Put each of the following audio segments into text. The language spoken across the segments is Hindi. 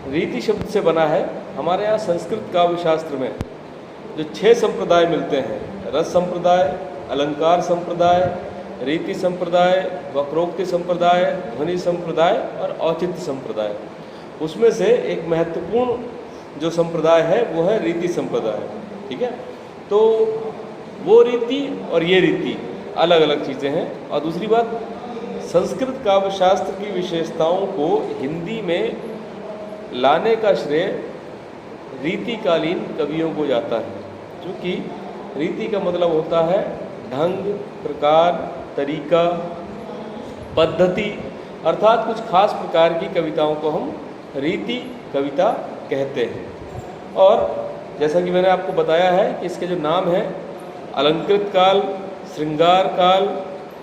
रीति शब्द से बना है। हमारे यहाँ संस्कृत काव्य शास्त्र में जो 6 संप्रदाय मिलते हैं, रस संप्रदाय, अलंकार संप्रदाय, रीति संप्रदाय, वक्रोक्ति संप्रदाय, ध्वनि संप्रदाय और औचित्य संप्रदाय, उसमें से एक महत्वपूर्ण जो संप्रदाय है वो है रीति संप्रदाय। ठीक है, तो वो रीति और ये रीति अलग अलग चीज़ें हैं। और दूसरी बात, संस्कृत काव्य शास्त्र की विशेषताओं को हिंदी में लाने का श्रेय रीतिकालीन कवियों को जाता है, क्योंकि रीति का मतलब होता है ढंग, प्रकार, तरीका, पद्धति, अर्थात कुछ खास प्रकार की कविताओं को हम रीति कविता कहते हैं। और जैसा कि मैंने आपको बताया है कि इसके जो नाम हैं, अलंकृत काल, श्रृंगार काल,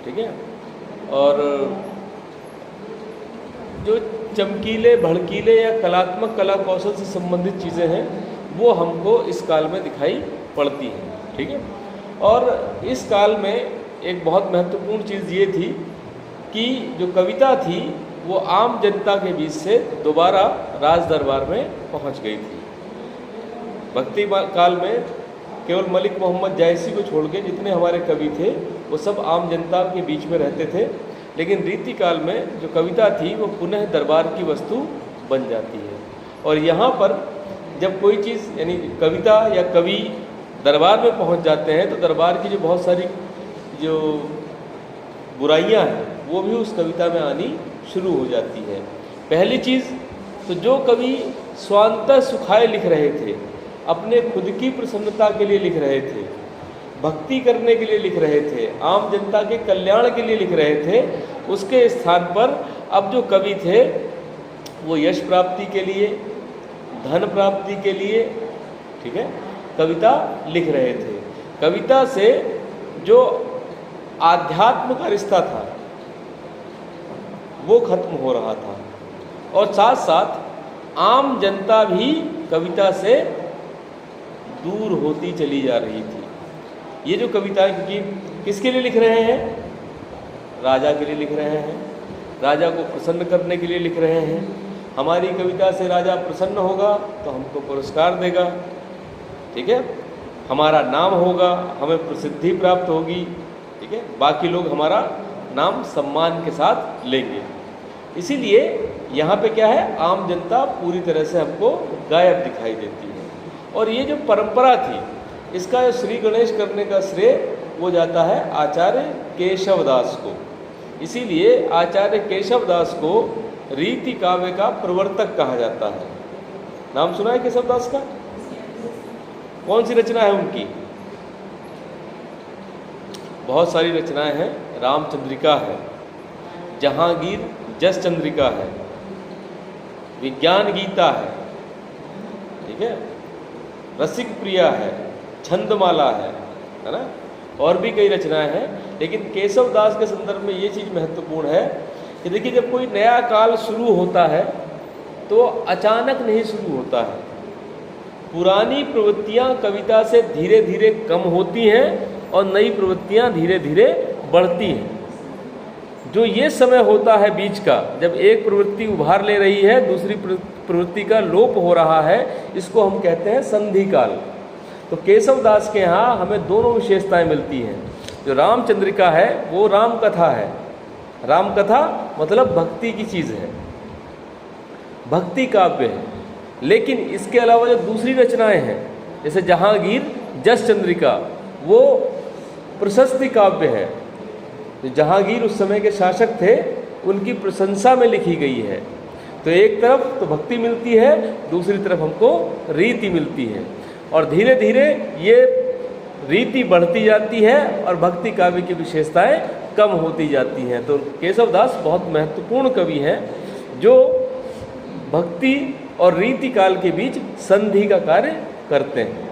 ठीक है, और जो चमकीले, भड़कीले या कलात्मक कला कौशल से संबंधित चीज़ें हैं वो हमको इस काल में दिखाई पड़ती हैं। ठीक है, और इस काल में एक बहुत महत्वपूर्ण चीज़ ये थी कि जो कविता थी वो आम जनता के बीच से दोबारा राज दरबार में पहुंच गई थी। भक्ति काल में केवल मलिक मोहम्मद जायसी को छोड़ के जितने हमारे कवि थे वो सब आम जनता के बीच में रहते थे, लेकिन रीति काल में जो कविता थी वो पुनः दरबार की वस्तु बन जाती है। और यहाँ पर जब कोई चीज़ यानी कविता या कवि दरबार में पहुँच जाते हैं तो दरबार की जो बहुत सारी जो बुराइयाँ हैं वो भी उस कविता में आनी शुरू हो जाती है। पहली चीज़ तो जो कवि स्वांतः सुखाए लिख रहे थे, अपने खुद की प्रसन्नता के लिए लिख रहे थे, भक्ति करने के लिए लिख रहे थे, आम जनता के कल्याण के लिए लिख रहे थे, उसके स्थान पर अब जो कवि थे वो यश प्राप्ति के लिए, धन प्राप्ति के लिए, ठीक है, कविता लिख रहे थे। कविता से जो आध्यात्म का रिश्ता था वो खत्म हो रहा था, और साथ साथ आम जनता भी कविता से दूर होती चली जा रही थी। ये जो कविताएं, क्योंकि किसके लिए लिख रहे हैं? राजा के लिए लिख रहे हैं, राजा को प्रसन्न करने के लिए लिख रहे हैं। हमारी कविता से राजा प्रसन्न होगा तो हमको पुरस्कार देगा, ठीक है, हमारा नाम होगा, हमें प्रसिद्धि प्राप्त होगी, ठीक है, बाकी लोग हमारा नाम सम्मान के साथ लेंगे। इसीलिए यहाँ पे क्या है, आम जनता पूरी तरह से हमको गायब दिखाई देती है। और ये जो परंपरा थी इसका श्री गणेश करने का श्रेय वो जाता है आचार्य केशवदास को। इसीलिए आचार्य केशवदास को रीति काव्य का प्रवर्तक कहा जाता है। नाम सुना है केशवदास का? कौन सी रचना है उनकी? बहुत सारी रचनाएं हैं। रामचंद्रिका है, जहांगीर जस चंद्रिका है, विज्ञान गीता है, ठीक है, रसिक प्रिया है, छंदमाला है ना, और भी कई रचनाएं हैं। लेकिन केशवदास के संदर्भ में ये चीज़ महत्वपूर्ण है कि देखिए, जब कोई नया काल शुरू होता है तो अचानक नहीं शुरू होता है। पुरानी प्रवृत्तियां कविता से धीरे धीरे कम होती हैं और नई प्रवृत्तियां धीरे धीरे बढ़ती हैं। जो ये समय होता है बीच का, जब एक प्रवृत्ति उभार ले रही है, दूसरी प्रवृत्ति का लोप हो रहा है, इसको हम कहते हैं संधि काल। तो केशवदास के यहाँ हमें दोनों विशेषताएं मिलती हैं। जो रामचंद्रिका है वो राम कथा है। राम कथा मतलब भक्ति की चीज़ है, भक्ति काव्य है। लेकिन इसके अलावा जो दूसरी रचनाएं हैं, जैसे जहांगीर जस चंद्रिका, वो प्रशस्ति काव्य है। जो जहांगीर उस समय के शासक थे, उनकी प्रशंसा में लिखी गई है। तो एक तरफ तो भक्ति मिलती है, दूसरी तरफ हमको रीति मिलती है, और धीरे धीरे ये रीति बढ़ती जाती है और भक्ति काव्य की विशेषताएं कम होती जाती हैं। तो केशवदास बहुत महत्वपूर्ण कवि हैं जो भक्ति और रीति काल के बीच संधि का कार्य करते हैं।